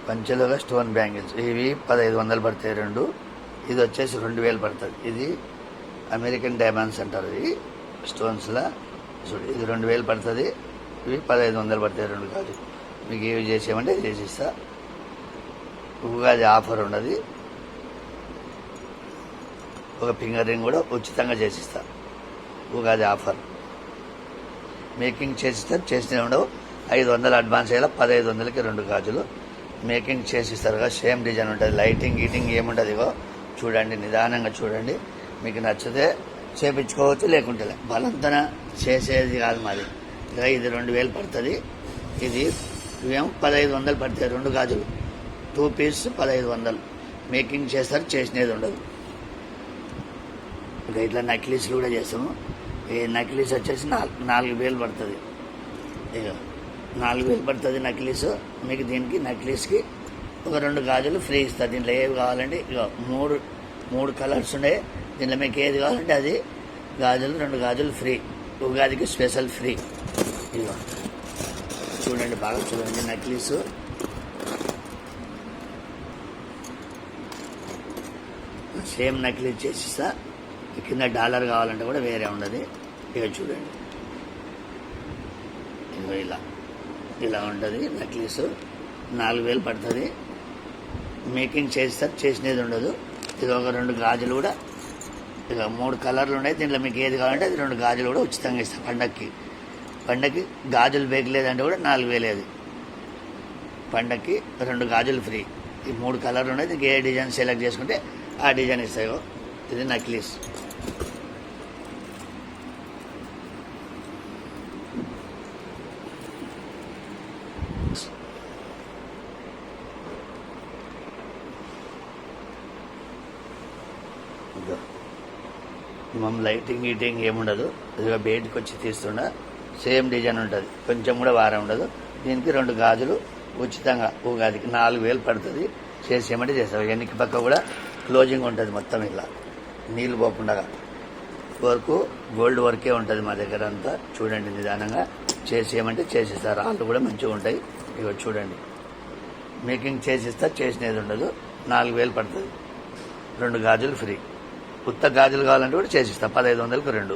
పంచెలుగా stone bangles ఇవి 1500 పడతాయి రెండు. ఇది వచ్చేసి 2000 పడుతుంది. ఇది అమెరికన్ డైమండ్స్ అంటారు. ఇది స్టోన్స్లా చూడు, ఇది 2000 పడుతుంది. ఇవి 1500 పడతాయి రెండు కాదు. మీకు ఏవి చేసేయమంటే చేసిస్తా. ఉగాది ఆఫర్ ఉన్నది. ఒక ఫింగర్ రింగ్ కూడా ఉచితంగా చేసిస్తా. ఉగాది ఆఫర్ మేకింగ్ చేసిస్తారు. చేసినే ఉండవు. 500 అడ్వాన్స్ అయ్యేలా 1500కి రెండు గాజులు మేకింగ్ చేసిస్తారు కదా. సేమ్ డిజైన్ ఉంటుంది. లైటింగ్ గీటింగ్ ఏముంటుంది. ఇగో చూడండి, నిదానంగా చూడండి. మీకు నచ్చితే చేపించుకోవచ్చు, లేకుంటే బలంతన చేసేది కాదు మాది. ఇక ఇది 2000 పడుతుంది. ఇది ఇవేమో 1500 పడతాయి రెండు గాజులు. 2 పీస్ 1500 మేకింగ్ చేస్తారు, చేసినది ఉండదు. ఇంకా ఇట్లా నక్లీస్లు కూడా చేస్తాము. ఈ నక్లీస్ వచ్చేసి 4000 పడుతుంది. ఇక 4000 పడుతుంది నక్లీస్. మీకు దీనికి నక్లీస్కి ఒక రెండు గాజులు ఫ్రీ ఇస్తారు. దీంట్లో ఏవి కావాలంటే ఇక మూడు కలర్స్ ఉన్నాయి. దీంట్లో మీకు ఏది కావాలంటే అది గాజులు, రెండు గాజులు ఫ్రీ. ఉగాదికి స్పెషల్ ఫ్రీ. ఇక చూడండి, బాగా చూడండి. నక్లీసు సేమ్ నక్లీస్ చేసిస్తా. కింద డాలర్ కావాలంటే కూడా వేరే ఉండదు. ఇక చూడండి, ఇక ఇలా ఉంటుంది నక్లీసు. 4000 పడుతుంది. మేకింగ్ చేస్తారు, చేసినది ఉండదు. ఇది ఒక రెండు గాజులు కూడా ఇక 3 కలర్లు ఉన్నాయి. దీంట్లో మీకు ఏది కావాలంటే అది రెండు గాజులు కూడా ఉచితంగా ఇస్తాం. పండగకి గాజులు బేకలేదంటే కూడా 4000. అది పండగకి రెండు గాజులు ఫ్రీ. ఈ 3 కలర్లు ఉన్నాయి. దీనికి ఏ డిజైన్ సెలెక్ట్ చేసుకుంటే ఆ డిజైన్ ఇస్తాయో. ఇది నక్లీస్. లైటింగ్ గీటింగ్ ఏముండదు. ఇదిగా బయటకు వచ్చి తీస్తుండ సేమ్ డిజైన్ ఉంటుంది. కొంచెం కూడా వారం ఉండదు. దీనికి రెండు గాజులు ఉచితంగా ఉగాదికి 4000 పడుతుంది. చేసేయమంటే చేస్తాం. వెనక్కి పక్క కూడా క్లోజింగ్ ఉంటుంది. మొత్తం ఇలా నీళ్ళు పోకుండా వరకు గోల్డ్ వర్కే ఉంటుంది మా దగ్గర అంతా. చూడండి, నిదానంగా చేసేయమంటే చేసిస్తారు. రాళ్ళు కూడా మంచిగా ఉంటాయి. ఇక చూడండి, మేకింగ్ చేసిస్తా, చేసినది ఉండదు. 4000 పడుతుంది. రెండు గాజులు ఫ్రీ. ఉత్త గాజులు కావాలంటే కూడా చేసిస్తా. 1500కి రెండు.